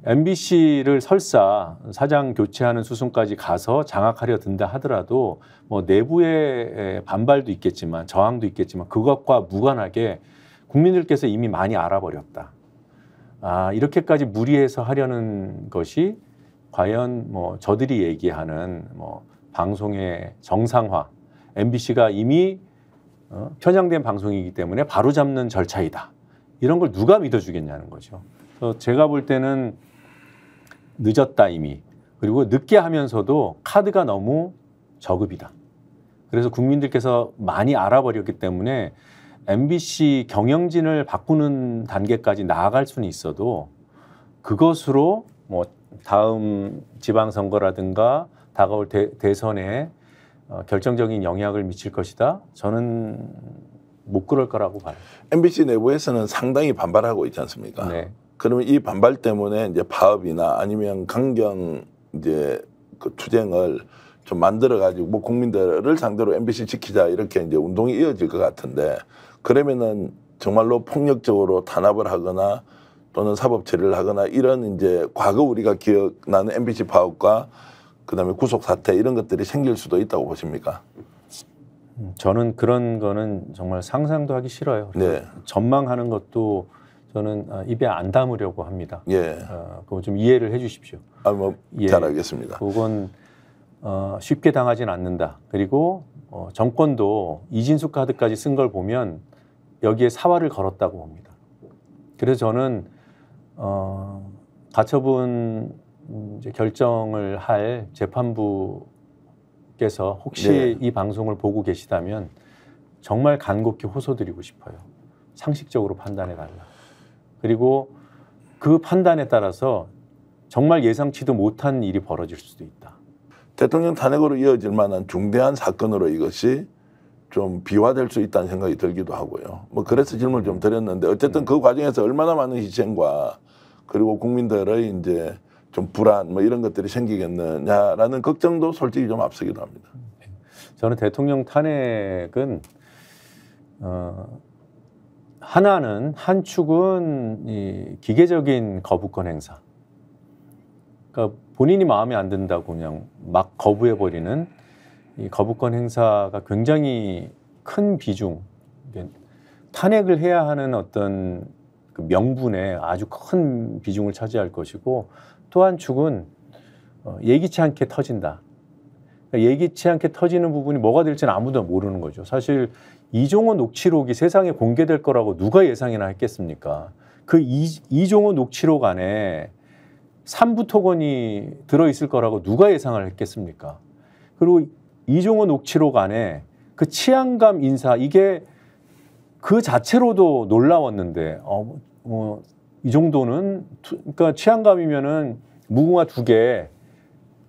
MBC를 설사 사장 교체하는 수순까지 가서 장악하려 든다 하더라도 뭐 내부의 반발도 있겠지만 저항도 있겠지만 그것과 무관하게 국민들께서 이미 많이 알아버렸다. 이렇게까지 무리해서 하려는 것이 과연 뭐 저들이 얘기하는 뭐 방송의 정상화, MBC가 이미 편향된 방송이기 때문에 바로잡는 절차이다. 이런 걸 누가 믿어주겠냐는 거죠. 그래서 제가 볼 때는 늦었다 이미. 그리고 늦게 하면서도 카드가 너무 저급이다. 그래서 국민들께서 많이 알아버렸기 때문에 MBC 경영진을 바꾸는 단계까지 나아갈 수는 있어도 그것으로 뭐 다음 지방선거라든가 다가올 대선에 결정적인 영향을 미칠 것이다. 저는 못 그럴 거라고 봐요. MBC 내부에서는 상당히 반발하고 있지 않습니까? 네. 그러면 이 반발 때문에 이제 파업이나 아니면 강경 이제 그 투쟁을 좀 만들어 가지고 뭐 국민들을 상대로 MBC 지키자 이렇게 이제 운동이 이어질 것 같은데 그러면은 정말로 폭력적으로 탄압을 하거나 또는 사법 처리를 하거나 이런 이제 과거 우리가 기억나는 MBC 파업과 그다음에 구속 사태 이런 것들이 생길 수도 있다고 보십니까? 저는 그런 거는 정말 상상도 하기 싫어요. 네. 전망하는 것도 저는 입에 안 담으려고 합니다. 예. 그거 좀 이해를 해 주십시오. 뭐 예. 잘 알겠습니다. 그건 쉽게 당하진 않는다. 그리고 정권도 이진숙 카드까지 쓴 걸 보면 여기에 사활을 걸었다고 봅니다. 그래서 저는 가처분 이제 결정을 할 재판부께서 혹시 네. 이 방송을 보고 계시다면 정말 간곡히 호소드리고 싶어요. 상식적으로 판단해 달라. 그리고 그 판단에 따라서 정말 예상치도 못한 일이 벌어질 수도 있다. 대통령 탄핵으로 이어질 만한 중대한 사건으로 이것이 좀 비화될 수 있다는 생각이 들기도 하고요. 뭐 그래서 질문을 좀 드렸는데 어쨌든 그 과정에서 얼마나 많은 희생과 그리고 국민들의 이제 좀 불안 뭐 이런 것들이 생기겠느냐라는 걱정도 솔직히 좀 앞서기도 합니다. 저는 대통령 탄핵은 하나는 한 축은 이 기계적인 거부권 행사. 그러니까 본인이 마음에 안 든다고 그냥 막 거부해 버리는 이 거부권 행사가 굉장히 큰 비중, 탄핵을 해야 하는 어떤 그 명분에 아주 큰 비중을 차지할 것이고 또 한 축은 예기치 않게 터진다. 그러니까 예기치 않게 터지는 부분이 뭐가 될지는 아무도 모르는 거죠. 사실 이종호 녹취록이 세상에 공개될 거라고 누가 예상이나 했겠습니까? 그 이종호 녹취록 안에 삼부 토건이 들어있을 거라고 누가 예상을 했겠습니까? 그리고 이종호 녹취록 안에 그 치안감 인사 이게 그 자체로도 놀라웠는데 이 정도는 그러니까 치안감이면은 무궁화 2개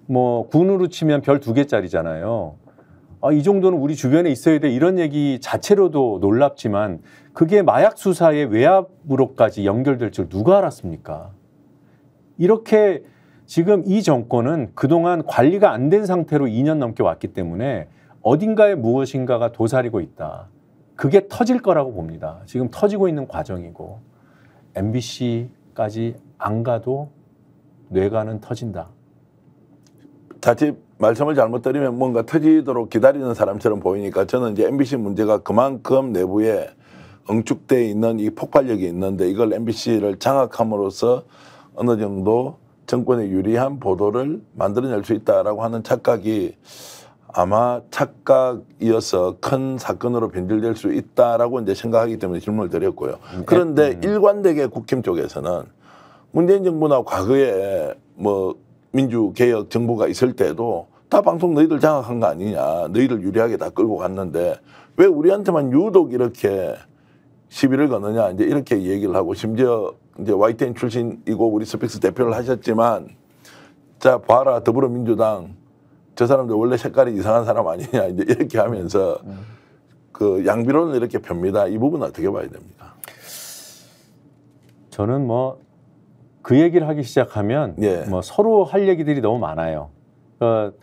뭐 군으로 치면 별 2개짜리잖아요. 이 정도는 우리 주변에 있어야 돼 이런 얘기 자체로도 놀랍지만 그게 마약 수사의 외압으로까지 연결될 줄 누가 알았습니까? 이렇게 지금 이 정권은 그동안 관리가 안 된 상태로 2년 넘게 왔기 때문에 어딘가에 무엇인가가 도사리고 있다. 그게 터질 거라고 봅니다. 지금 터지고 있는 과정이고 MBC까지 안 가도 뇌관은 터진다. 자칫 말씀을 잘못 드리면 뭔가 터지도록 기다리는 사람처럼 보이니까 저는 이제 MBC 문제가 그만큼 내부에 응축되어 있는 이 폭발력이 있는데 이걸 MBC를 장악함으로써 어느 정도 정권에 유리한 보도를 만들어낼 수 있다라고 하는 착각이 아마 착각이어서 큰 사건으로 변질될 수 있다라고 이제 생각하기 때문에 질문을 드렸고요. 그런데 일관되게 국힘 쪽에서는 문재인 정부나 과거에 뭐 민주개혁 정부가 있을 때도 다 방송 너희들 장악한 거 아니냐. 너희들 유리하게 다 끌고 갔는데 왜 우리한테만 유독 이렇게 시비를 거느냐. 이제 이렇게 얘기를 하고 심지어 이제 YTN 출신이고 우리 스픽스 대표를 하셨지만 자 봐라 더불어민주당 저 사람들 원래 색깔이 이상한 사람 아니냐. 이제 이렇게 하면서 그 양비론을 이렇게 펴니다. 이 부분은 어떻게 봐야 됩니까? 저는 뭐 그 얘기를 하기 시작하면 예. 뭐 서로 할 얘기들이 너무 많아요. 그러니까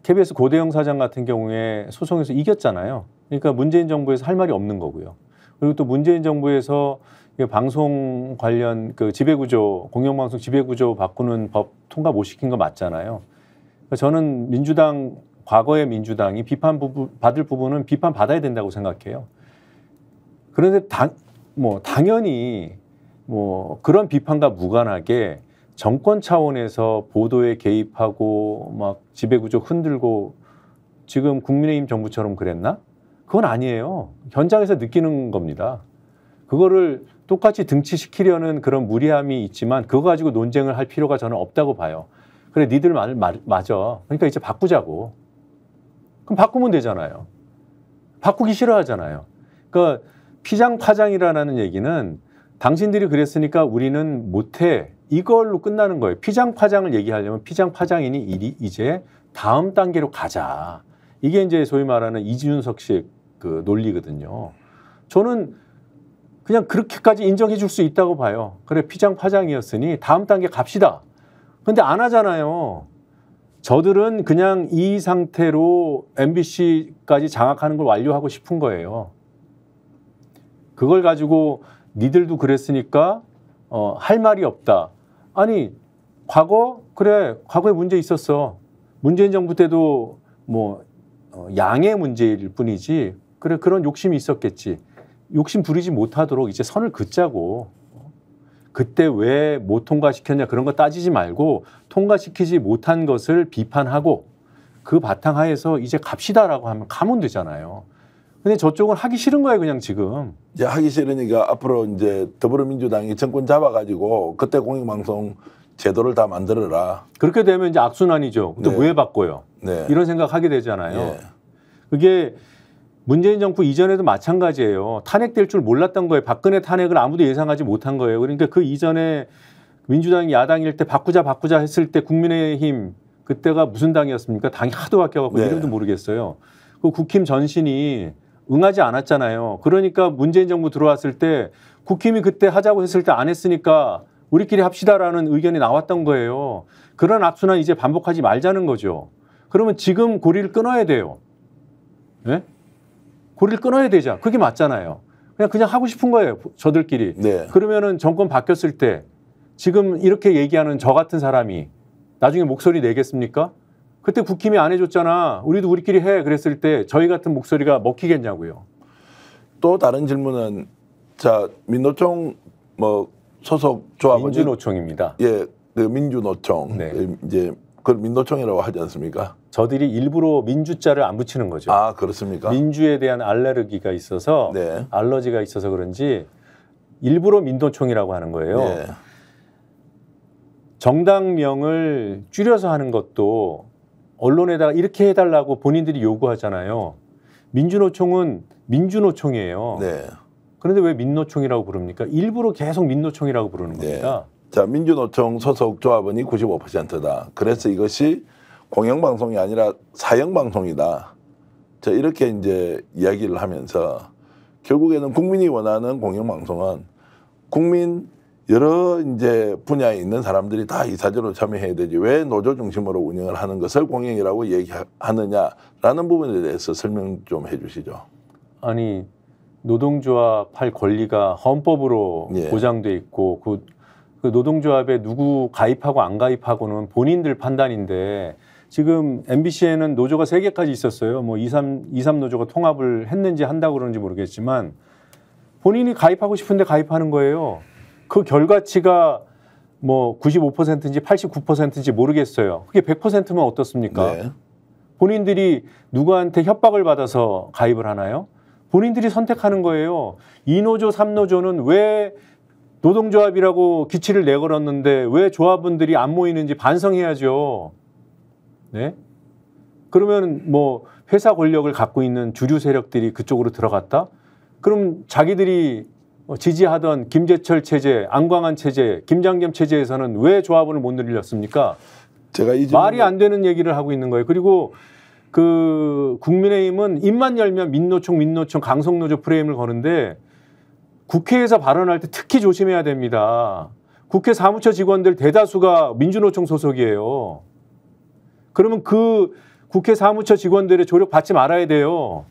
KBS 고대영 사장 같은 경우에 소송에서 이겼잖아요. 그러니까 문재인 정부에서 할 말이 없는 거고요. 그리고 또 문재인 정부에서 방송 관련 그 지배구조, 공영방송 지배구조 바꾸는 법 통과 못 시킨 거 맞잖아요. 그러니까 저는 민주당, 과거의 민주당이 받을 부분은 비판받아야 된다고 생각해요. 그런데 당연히 뭐 그런 비판과 무관하게 정권 차원에서 보도에 개입하고 막 지배구조 흔들고 지금 국민의힘 정부처럼 그랬나? 그건 아니에요. 현장에서 느끼는 겁니다. 그거를 똑같이 등치시키려는 그런 무리함이 있지만 그거 가지고 논쟁을 할 필요가 저는 없다고 봐요. 그래, 니들 말 맞아. 그러니까 이제 바꾸자고. 그럼 바꾸면 되잖아요. 바꾸기 싫어하잖아요. 그러니까 피장파장이라는 얘기는 당신들이 그랬으니까 우리는 못해. 이걸로 끝나는 거예요. 피장파장을 얘기하려면 피장파장이니 이제 다음 단계로 가자. 이게 이제 소위 말하는 이준석식 그 논리거든요. 저는 그냥 그렇게까지 인정해 줄 수 있다고 봐요. 그래, 피장파장이었으니 다음 단계 갑시다. 근데 안 하잖아요. 저들은 그냥 이 상태로 MBC까지 장악하는 걸 완료하고 싶은 거예요. 그걸 가지고 니들도 그랬으니까 할 말이 없다. 아니, 그래, 과거에 문제 있었어. 문재인 정부 때도 뭐 양의 문제일 뿐이지. 그래, 그런 욕심이 있었겠지. 욕심 부리지 못하도록 이제 선을 긋자고. 그때 왜 못 통과시켰냐 그런 거 따지지 말고 통과시키지 못한 것을 비판하고 그 바탕하에서 이제 갑시다라고 하면 가면 되잖아요. 근데 저쪽은 하기 싫은 거예요, 그냥 지금. 이제 하기 싫으니까 앞으로 이제 더불어민주당이 정권 잡아가지고 그때 공영방송 제도를 다 만들어라. 그렇게 되면 이제 악순환이죠. 근데 네. 왜 바꿔요? 네. 이런 생각하게 되잖아요. 네. 그게 문재인 정부 이전에도 마찬가지예요. 탄핵될 줄 몰랐던 거예요. 박근혜 탄핵을 아무도 예상하지 못한 거예요. 그러니까 그 이전에 민주당이 야당일 때 바꾸자 했을 때 국민의힘 그때가 무슨 당이었습니까? 당이 하도 바뀌어갖고 네. 이름도 모르겠어요. 그 국힘 전신이 응하지 않았잖아요. 그러니까 문재인 정부 들어왔을 때 국힘이 그때 하자고 했을 때 안 했으니까 우리끼리 합시다라는 의견이 나왔던 거예요. 그런 악순환 이제 반복하지 말자는 거죠. 그러면 지금 고리를 끊어야 돼요. 네? 고리를 끊어야 되자. 그게 맞잖아요. 그냥 하고 싶은 거예요. 저들끼리. 네. 그러면은 정권 바뀌었을 때 지금 이렇게 얘기하는 저 같은 사람이 나중에 목소리 내겠습니까? 그때 국힘이 안 해줬잖아. 우리도 우리끼리 해. 그랬을 때 저희 같은 목소리가 먹히겠냐고요. 또 다른 질문은 자 민노총 뭐 소속 조합은 민주노총입니다. 예, 그 민주노총 네. 이제 그걸 민노총이라고 하지 않습니까? 저들이 일부러 민주자를 안 붙이는 거죠. 아 그렇습니까? 민주에 대한 알레르기가 있어서 네. 알러지가 있어서 그런지 일부러 민노총이라고 하는 거예요. 네. 정당명을 줄여서 하는 것도 언론에다가 이렇게 해달라고 본인들이 요구하잖아요. 민주노총은 민주노총이에요. 네. 그런데 왜 민노총이라고 부릅니까? 일부러 계속 민노총이라고 부르는 네. 겁니다. 자 민주노총 소속 조합원이 95%다. 그래서 이것이 공영방송이 아니라 사형방송이다. 자 이렇게 이제 이야기를 하면서 결국에는 국민이 원하는 공영방송은 국민 여러 이제 분야에 있는 사람들이 다 이사적으로 참여해야 되지 왜 노조 중심으로 운영을 하는 것을 공영이라고 얘기하느냐라는 부분에 대해서 설명 좀 해주시죠. 아니 노동조합 할 권리가 헌법으로 예. 보장돼 있고 그 노동조합에 누구 가입하고 안 가입하고는 본인들 판단인데 지금 MBC에는 노조가 3개까지 있었어요. 뭐 23 노조가 통합을 했는지 한다고 그러는지 모르겠지만 본인이 가입하고 싶은데 가입하는 거예요. 그 결과치가 뭐 95%인지 89%인지 모르겠어요. 그게 100%면 어떻습니까? 네. 본인들이 누구한테 협박을 받아서 가입을 하나요? 본인들이 선택하는 거예요. 2노조, 3노조는 왜 노동조합이라고 기치를 내걸었는데 왜 조합원들이 안 모이는지 반성해야죠. 네? 그러면 뭐 회사 권력을 갖고 있는 주류 세력들이 그쪽으로 들어갔다? 그럼 자기들이 지지하던 김재철 체제, 안광한 체제, 김장겸 체제에서는 왜 조합원을 못 늘렸습니까? 제가 이 말이 안 되는 얘기를 하고 있는 거예요. 그리고 그 국민의힘은 입만 열면 민노총, 강성노조 프레임을 거는데 국회에서 발언할 때 특히 조심해야 됩니다. 국회 사무처 직원들 대다수가 민주노총 소속이에요. 그러면 그 국회 사무처 직원들의 조력 받지 말아야 돼요.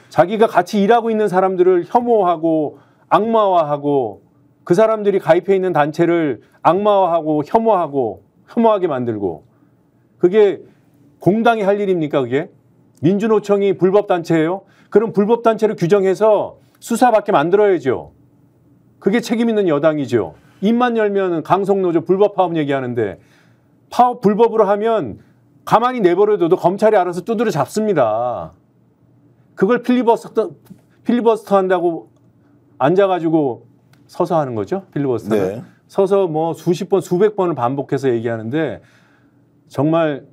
자기가 같이 일하고 있는 사람들을 혐오하고 악마화하고 그 사람들이 가입해 있는 단체를 악마화하고 혐오하게 만들고 그게 공당이 할 일입니까 그게? 민주노총이 불법단체예요? 그럼 불법단체를 규정해서 수사받게 만들어야죠. 그게 책임 있는 여당이죠. 입만 열면 강성노조 불법 파업 얘기하는데 파업 불법으로 하면 가만히 내버려둬도 검찰이 알아서 두드려 잡습니다. 그걸 필리버스터 한다고 앉아가지고 서서 하는 거죠. 필리버스터는. 네. 서서 뭐 수십 번, 수백 번을 반복해서 얘기하는데 정말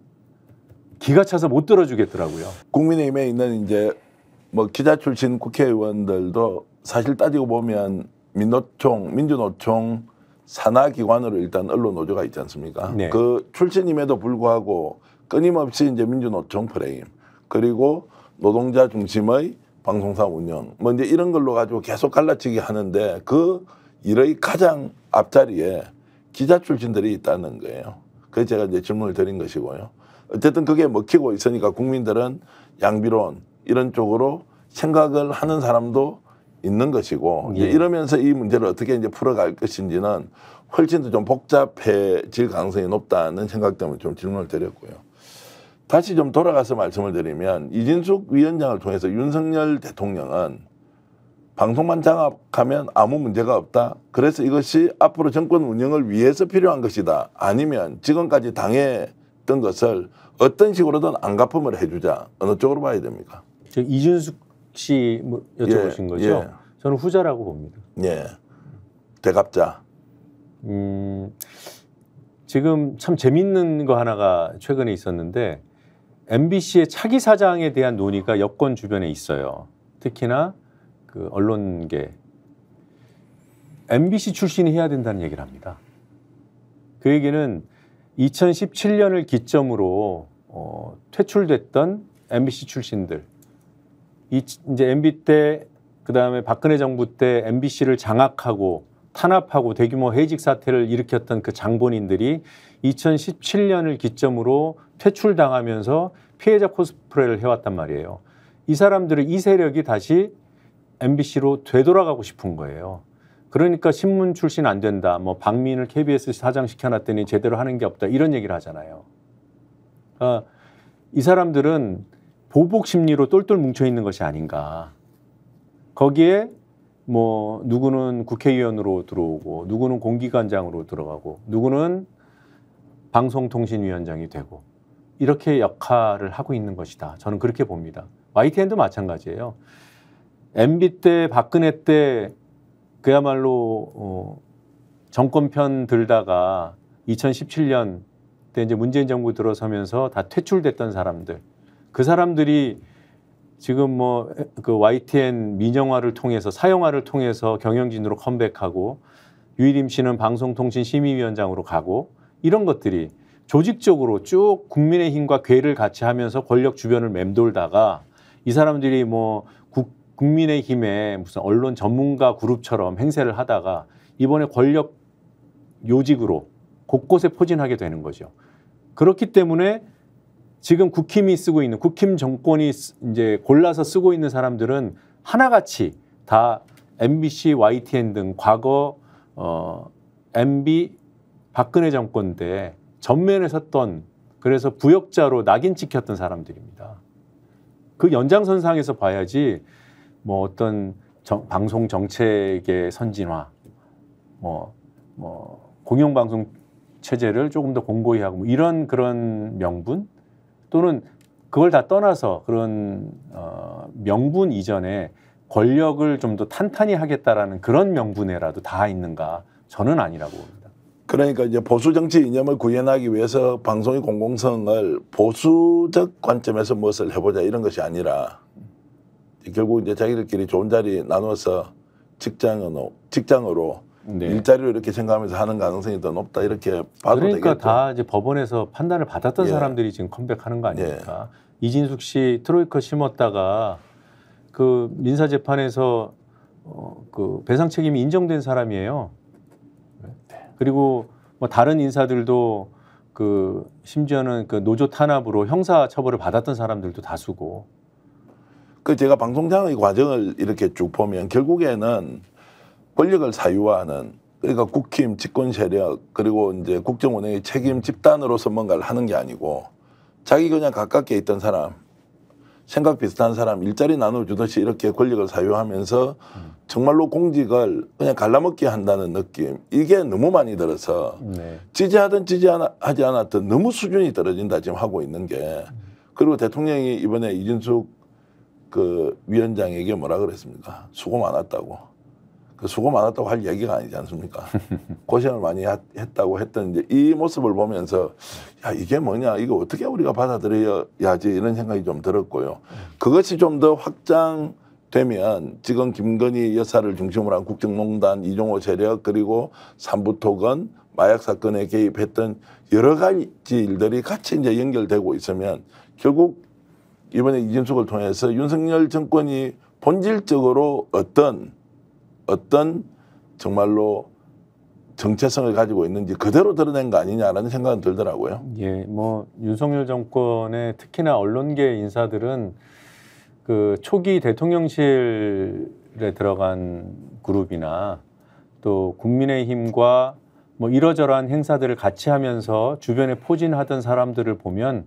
기가 차서 못 들어주겠더라고요. 국민의힘에 있는 이제 뭐 기자 출신 국회의원들도 사실 따지고 보면 민주노총 산하기관으로 일단 언론노조가 있지 않습니까? 네. 그 출신임에도 불구하고 끊임없이 이제 민주노총 프레임 그리고 노동자 중심의 방송사 운영 뭐 이제 이런 걸로 가지고 계속 갈라치기 하는데 그 일의 가장 앞자리에 기자 출신들이 있다는 거예요. 그래서 제가 이제 질문을 드린 것이고요. 어쨌든 그게 먹히고 있으니까 국민들은 양비론 이런 쪽으로 생각을 하는 사람도 있는 것이고 예. 이러면서 이 문제를 어떻게 이제 풀어갈 것인지는 훨씬 더 좀 복잡해질 가능성이 높다는 생각 때문에 좀 질문을 드렸고요. 다시 좀 돌아가서 말씀을 드리면 이진숙 위원장을 통해서 윤석열 대통령은 방송만 장악하면 아무 문제가 없다. 그래서 이것이 앞으로 정권 운영을 위해서 필요한 것이다. 아니면 지금까지 당했던 것을 어떤 식으로든 안갚음을 해주자. 어느 쪽으로 봐야 됩니까? 이준숙 씨 여쭤보신 거죠? 예. 저는 후자라고 봅니다. 예. 대갑자. 지금 참 재밌는 거 하나가 최근에 있었는데 MBC의 차기 사장에 대한 논의가 여권 주변에 있어요. 특히나 그 언론계 MBC 출신이 해야 된다는 얘기를 합니다. 그 얘기는 2017년을 기점으로 퇴출됐던 MBC 출신들 이제 MB 때 그다음에 박근혜 정부 때 MBC를 장악하고 탄압하고 대규모 해직 사태를 일으켰던 그 장본인들이 2017년을 기점으로 퇴출당하면서 피해자 코스프레를 해왔단 말이에요. 이 사람들은 이 세력이 다시 MBC로 되돌아가고 싶은 거예요. 그러니까 신문 출신 안 된다. 뭐 박민을 KBS 사장 시켜놨더니 제대로 하는 게 없다. 이런 얘기를 하잖아요. 이 사람들은 보복 심리로 똘똘 뭉쳐 있는 것이 아닌가. 거기에 뭐 누구는 국회의원으로 들어오고 누구는 공기관장으로 들어가고 누구는 방송통신위원장이 되고 이렇게 역할을 하고 있는 것이다. 저는 그렇게 봅니다. YTN도 마찬가지예요. MB 때 박근혜 때 그야말로 정권편 들다가 2017년 때 이제 문재인 정부 들어서면서 다 퇴출됐던 사람들 그 사람들이 지금 뭐 그 YTN 민영화를 통해서 사영화를 통해서 경영진으로 컴백하고 유일임 씨는 방송통신심의위원장으로 가고 이런 것들이 조직적으로 쭉 국민의힘과 궤를 같이 하면서 권력 주변을 맴돌다가 이 사람들이 뭐 국민의힘의 무슨 언론 전문가 그룹처럼 행세를 하다가 이번에 권력 요직으로 곳곳에 포진하게 되는 거죠. 그렇기 때문에 지금 국힘이 쓰고 있는 국힘 정권이 이제 골라서 쓰고 있는 사람들은 하나같이 다 MBC, YTN 등 과거 MB 박근혜 정권 때 전면에 섰던 그래서 부역자로 낙인 찍혔던 사람들입니다. 그 연장선상에서 봐야지 뭐 어떤 방송 정책의 선진화, 뭐 공영방송 체제를 조금 더 공고히 하고 뭐 이런 그런 명분 또는 그걸 다 떠나서 그런 명분 이전에 권력을 좀 더 탄탄히 하겠다라는 그런 명분에라도 다 있는가? 저는 아니라고 봅니다. 그러니까 이제 보수 정치 이념을 구현하기 위해서 방송의 공공성을 보수적 관점에서 무엇을 해보자 이런 것이 아니라 결국 이제 자기들끼리 좋은 자리 나눠서 직장으로 네. 일자리로 이렇게 생각하면서 하는 가능성이 더 높다 이렇게 봐도 그러니까 되겠죠. 다 이제 법원에서 판단을 받았던 예. 사람들이 지금 컴백하는 거 아닙니까? 이진숙 씨 트로이카 심었다가 그 민사 재판에서 그 배상 책임이 인정된 사람이에요. 그리고 뭐 다른 인사들도 그 심지어는 그 노조 탄압으로 형사 처벌을 받았던 사람들도 다수고. 그 제가 방송장의 과정을 이렇게 쭉 보면 결국에는 권력을 사유화하는 그러니까 국힘 집권 세력 그리고 이제 국정운영의 책임 집단으로서 뭔가를 하는 게 아니고 자기 그냥 가깝게 있던 사람 생각 비슷한 사람 일자리 나눠주듯이 이렇게 권력을 사유하면서 정말로 공직을 그냥 갈라먹기 한다는 느낌, 이게 너무 많이 들어서 네. 지지하든 지지하지 않았든 너무 수준이 떨어진다 지금 하고 있는 게. 그리고 대통령이 이번에 이준숙 그 위원장에게 뭐라 그랬습니까? 수고 많았다고. 그 수고 많았다고 할 얘기가 아니지 않습니까? 고생을 많이 했다고 했던 이제 이 모습을 보면서 야, 이게 뭐냐, 이거 어떻게 우리가 받아들여야지 이런 생각이 좀 들었고요. 그것이 좀 더 확장되면 지금 김건희 여사를 중심으로 한 국정농단, 이종호 세력, 그리고 삼부토건, 마약 사건에 개입했던 여러 가지 일들이 같이 이제 연결되고 있으면 결국 이번에 이준숙을 통해서 윤석열 정권이 본질적으로 어떤 정말로 정체성을 가지고 있는지 그대로 드러낸 거 아니냐라는 생각은 들더라고요. 예, 뭐 윤석열 정권의 특히나 언론계 인사들은 그 초기 대통령실에 들어간 그룹이나 또 국민의힘과 뭐 이러저러한 행사들을 같이 하면서 주변에 포진하던 사람들을 보면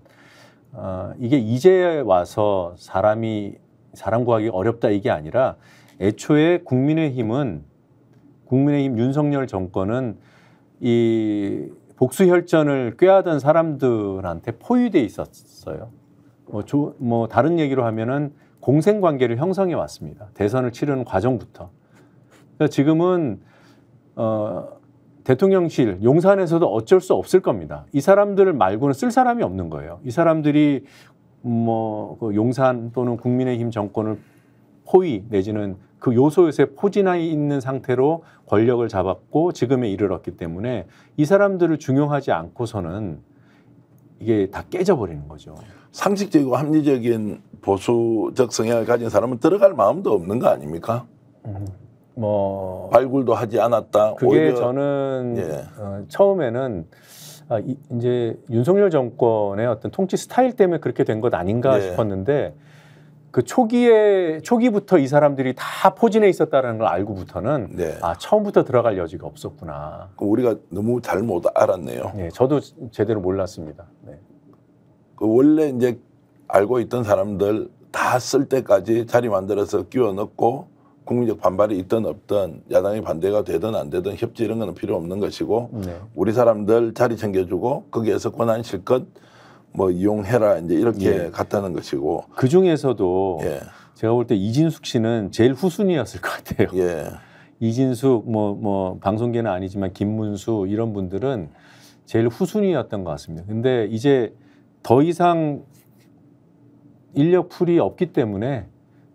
이게 이제 와서 사람 구하기 어렵다 이게 아니라 애초에 국민의힘 윤석열 정권은 이 복수혈전을 꾀하던 사람들한테 포위돼 있었어요. 뭐 다른 얘기로 하면은 공생관계를 형성해 왔습니다. 대선을 치르는 과정부터. 그러니까 지금은 대통령실, 용산에서도 어쩔 수 없을 겁니다. 이 사람들 말고는 쓸 사람이 없는 거예요. 이 사람들이 그 용산 또는 국민의힘 정권을 포위 내지는 그 요소에 포진해 있는 상태로 권력을 잡았고 지금에 이르렀기 때문에 이 사람들을 중용하지 않고서는 이게 다 깨져버리는 거죠. 상식적이고 합리적인 보수적 성향을 가진 사람은 들어갈 마음도 없는 거 아닙니까? 뭐 발굴도 하지 않았다. 그게 오히려 저는 처음에는 이제 윤석열 정권의 어떤 통치 스타일 때문에 그렇게 된 것 아닌가 싶었는데 그 초기부터 이 사람들이 다 포진해 있었다는 걸 알고부터는 처음부터 들어갈 여지가 없었구나. 우리가 너무 잘못 알았네요. 네, 저도 제대로 몰랐습니다. 네. 그 원래 이제 알고 있던 사람들 다 쓸 때까지 자리 만들어서 끼워 넣고 국민적 반발이 있든 없든 야당의 반대가 되든 안 되든 협치 이런 거는 필요 없는 것이고 우리 사람들 자리 챙겨주고 거기에서 권한 실컷 뭐 이용해라 이제 이렇게 갔다는 것이고 그 중에서도 제가 볼 때 이진숙 씨는 제일 후순위였을 것 같아요. 이진숙 뭐 방송계는 아니지만 김문수 이런 분들은 제일 후순위였던 것 같습니다. 근데 이제 더 이상 인력 풀이 없기 때문에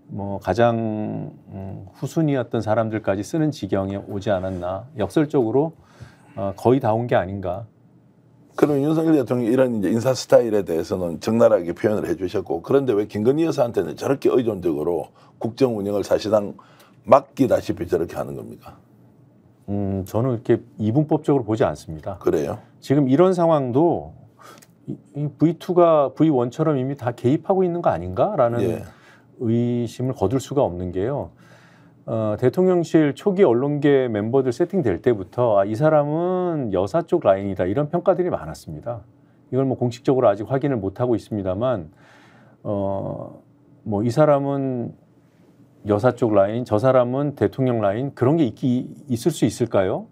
뭐 가장 후순위였던 사람들까지 쓰는 지경에 오지 않았나. 역설적으로 거의 다 온 게 아닌가. 그럼 윤석열 대통령이 이런 이제 인사 스타일에 대해서는 적나라하게 표현을 해주셨고 그런데 왜 김건희 여사한테는 저렇게 의존적으로 국정 운영을 사실상 맡기다시피 저렇게 하는 겁니까? 저는 이렇게 이분법적으로 보지 않습니다. 그래요? 지금 이런 상황도 이 V2가 V1처럼 이미 다 개입하고 있는 거 아닌가라는 의심을 거둘 수가 없는 게요. 대통령실 초기 언론계 멤버들 세팅될 때부터 이 사람은 여사 쪽 라인이다 이런 평가들이 많았습니다. 이걸 뭐 공식적으로 아직 확인을 못 하고 있습니다만 뭐 이 사람은 여사 쪽 라인, 저 사람은 대통령 라인 그런 게 있을 수 있을까요?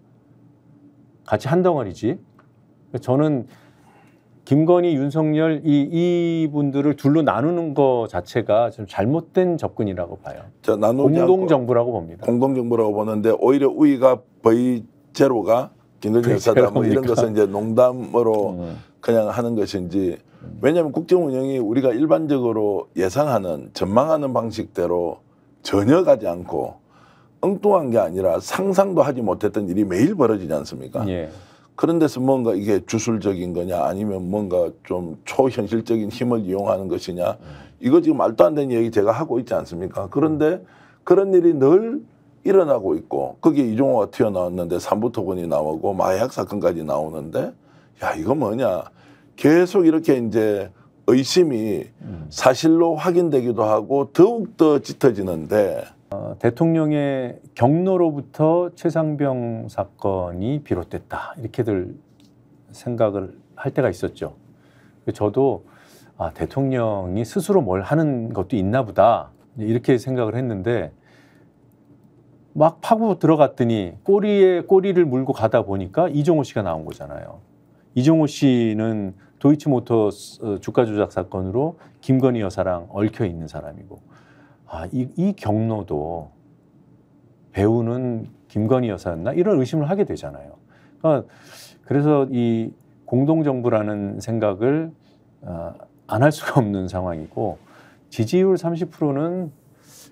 같이 한 덩어리지. 저는 김건희, 윤석열 이 분들을 둘로 나누는 거 자체가 좀 잘못된 접근이라고 봐요. 공동정부라고 봅니다. 공동정부라고 보는데 오히려 우위가 V0가 김건희 여사다 뭐 이런 것은 이제 농담으로 그냥 하는 것인지 왜냐하면 국정 운영이 우리가 일반적으로 예상하는 전망하는 방식대로 전혀 가지 않고 엉뚱한 게 아니라 상상도 하지 못했던 일이 매일 벌어지지 않습니까? 그런 데서 뭔가 이게 주술적인 거냐 아니면 뭔가 좀 초현실적인 힘을 이용하는 것이냐 이거 지금 말도 안 되는 얘기 제가 하고 있지 않습니까? 그런데 그런 일이 늘 일어나고 있고 거기에 이종호가 튀어나왔는데 삼부토건이 나오고 마약 사건까지 나오는데 야 이거 뭐냐 계속 이렇게 이제 의심이 사실로 확인되기도 하고 더욱더 짙어지는데 대통령의 경로로부터 최상병 사건이 비롯됐다 이렇게들 생각을 할 때가 있었죠. 저도 아, 대통령이 스스로 뭘 하는 것도 있나 보다 이렇게 생각을 했는데 막 파고 들어갔더니 꼬리에 꼬리를 물고 가다 보니까 이종호 씨가 나온 거잖아요. 이종호 씨는 도이치모터스 주가 조작 사건으로 김건희 여사랑 얽혀 있는 사람이고, 아, 이 경로도 배우는 김건희 여사였나 이런 의심을 하게 되잖아요. 그러니까 그래서 이 공동정부라는 생각을 안 할 수가 없는 상황이고, 지지율 30%는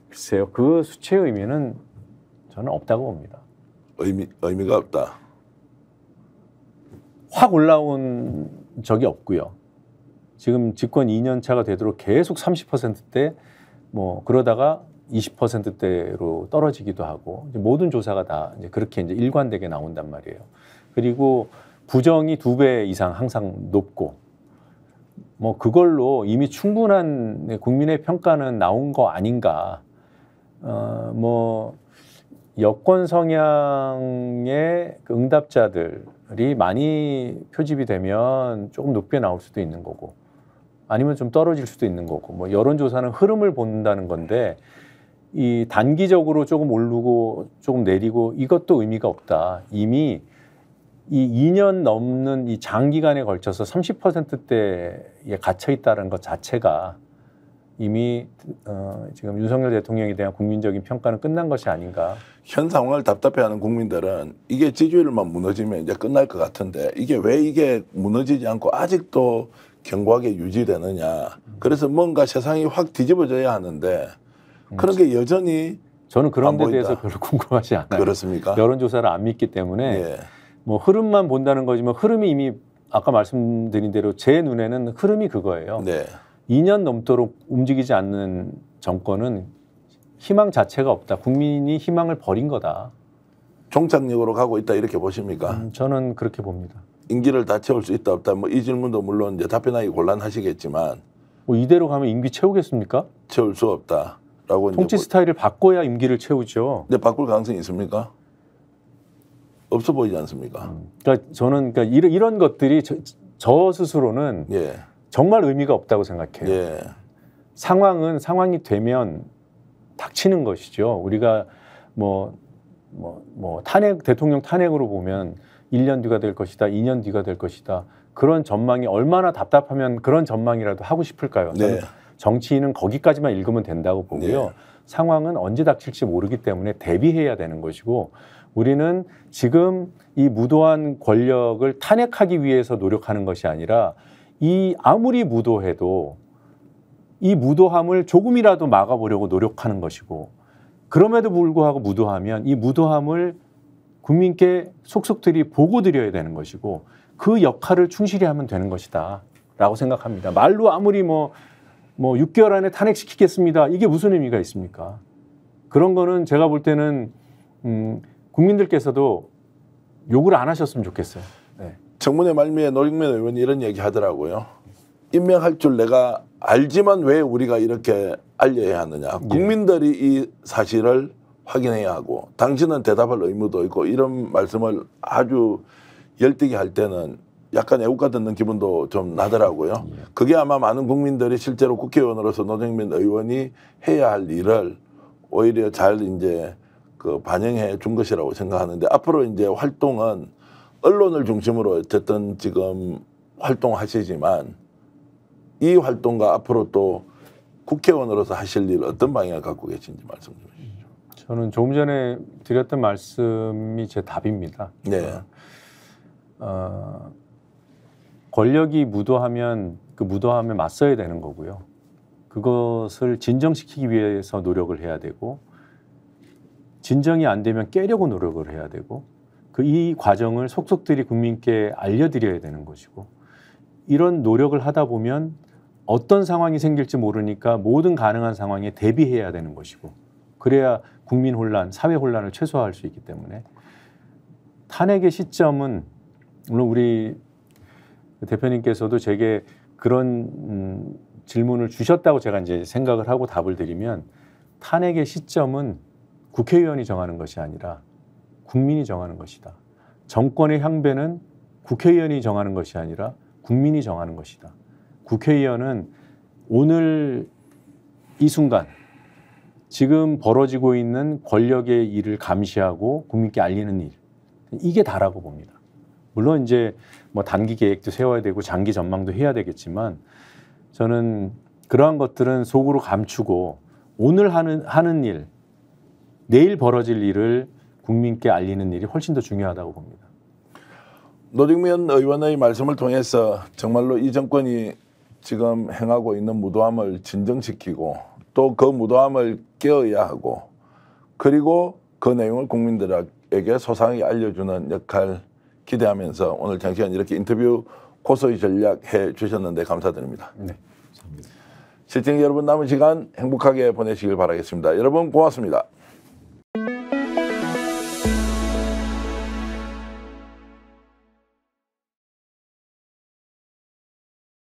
글쎄요, 그 수치의 의미는 저는 없다고 봅니다. 의미가 없다. 확 올라온 적이 없고요. 지금 집권 2년 차가 되도록 계속 30%대 뭐 그러다가 20%대로 떨어지기도 하고, 이제 모든 조사가 다 이제 그렇게 이제 일관되게 나온단 말이에요. 그리고 부정이 2배 이상 항상 높고, 뭐 그걸로 이미 충분한 국민의 평가는 나온 거 아닌가. 뭐 여권 성향의 그 응답자들이 많이 표집이 되면 조금 높게 나올 수도 있는 거고, 아니면 좀 떨어질 수도 있는 거고, 뭐 여론조사는 흐름을 본다는 건데 이 단기적으로 조금 오르고 조금 내리고 이것도 의미가 없다. 이미 이 2년 넘는 이 장기간에 걸쳐서 30%대에 갇혀 있다는 것 자체가 이미 지금 윤석열 대통령에 대한 국민적인 평가는 끝난 것이 아닌가. 현 상황을 답답해하는 국민들은 이게 지지율만 무너지면 이제 끝날 것 같은데 이게 왜 이게 무너지지 않고 아직도 견고하게 유지되느냐. 그래서 뭔가 세상이 확 뒤집어져야 하는데 그런 게 여전히 저는 그런 안 데 보인다. 대해서 별로 궁금하지 않아요. 그렇습니까? 여론조사를 안 믿기 때문에 예. 뭐 흐름만 본다는 거지만 흐름이 이미 아까 말씀드린 대로 제 눈에는 흐름이 그거예요. 네. 2년 넘도록 움직이지 않는 정권은 희망 자체가 없다. 국민이 희망을 버린 거다. 종착역으로 가고 있다 이렇게 보십니까? 저는 그렇게 봅니다. 임기를 다 채울 수 있다 없다 뭐 이 질문도 물론 이제 답변하기 곤란하시겠지만 뭐 이대로 가면 임기 채우겠습니까? 채울 수 없다라고 통치 이제 스타일을 바꿔야 임기를 채우죠. 근데 바꿀 가능성이 있습니까? 없어 보이지 않습니까? 그러니까 저는 그러니까 이런 것들이 저 스스로는 예. 정말 의미가 없다고 생각해요. 예. 상황이 되면 닥치는 것이죠. 우리가 대통령 탄핵으로 보면 1년 뒤가 될 것이다, 2년 뒤가 될 것이다. 그런 전망이 얼마나 답답하면 그런 전망이라도 하고 싶을까요? 저는 네. 정치인은 거기까지만 읽으면 된다고 보고요. 네. 상황은 언제 닥칠지 모르기 때문에 대비해야 되는 것이고, 우리는 지금 이 무도한 권력을 탄핵하기 위해서 노력하는 것이 아니라 이 아무리 무도해도 이 무도함을 조금이라도 막아보려고 노력하는 것이고, 그럼에도 불구하고 무도하면 이 무도함을 국민께 속속들이 보고 드려야 되는 것이고 그 역할을 충실히 하면 되는 것이다 라고 생각합니다. 말로 아무리 뭐 6개월 안에 탄핵시키겠습니다. 이게 무슨 의미가 있습니까? 그런 거는 제가 볼 때는 국민들께서도 욕을 안 하셨으면 좋겠어요. 네. 청문회 말미에 노영민 의원이 이런 얘기 하더라고요. 임명할 줄 내가 알지만 왜 우리가 이렇게 알려야 하느냐. 국민들이 이 사실을 확인해야 하고 당신은 대답할 의무도 있고 이런 말씀을 아주 열띠게 할 때는 약간 애국가 듣는 기분도 좀 나더라고요. 그게 아마 많은 국민들이 실제로 국회의원으로서 노정민 의원이 해야 할 일을 오히려 잘 이제 그 반영해 준 것이라고 생각하는데, 앞으로 이제 활동은 언론을 중심으로 어쨌든 지금 활동하시지만 이 활동과 앞으로 또 국회의원으로서 하실 일 어떤 방향을 갖고 계신지 말씀 좀 주시죠. 저는 조금 전에 드렸던 말씀이 제 답입니다. 네. 권력이 무도하면 그 무도함에 맞서야 되는 거고요. 그것을 진정시키기 위해서 노력을 해야 되고, 진정이 안 되면 깨려고 노력을 해야 되고, 이 과정을 속속들이 국민께 알려드려야 되는 것이고, 이런 노력을 하다 보면 어떤 상황이 생길지 모르니까 모든 가능한 상황에 대비해야 되는 것이고, 그래야 국민 혼란, 사회 혼란을 최소화할 수 있기 때문에 탄핵의 시점은, 물론 우리 대표님께서도 제게 그런 질문을 주셨다고 제가 이제 생각을 하고 답을 드리면, 탄핵의 시점은 국회의원이 정하는 것이 아니라 국민이 정하는 것이다. 정권의 향배는 국회의원이 정하는 것이 아니라 국민이 정하는 것이다. 국회의원은 오늘 이 순간 지금 벌어지고 있는 권력의 일을 감시하고 국민께 알리는 일, 이게 다라고 봅니다. 물론 이제 뭐 단기 계획도 세워야 되고 장기 전망도 해야 되겠지만 저는 그러한 것들은 속으로 감추고 오늘 하는 일, 내일 벌어질 일을 국민께 알리는 일이 훨씬 더 중요하다고 봅니다. 노정면 의원의 말씀을 통해서 정말로 이 정권이 지금 행하고 있는 무도함을 진정시키고 또 그 무도함을 깨어야 하고 그리고 그 내용을 국민들에게 소상하게 알려주는 역할 기대하면서 오늘 장시간 이렇게 인터뷰 고소의 전략 해 주셨는데 감사드립니다. 네, 감사합니다. 시청자 여러분 남은 시간 행복하게 보내시길 바라겠습니다. 여러분 고맙습니다.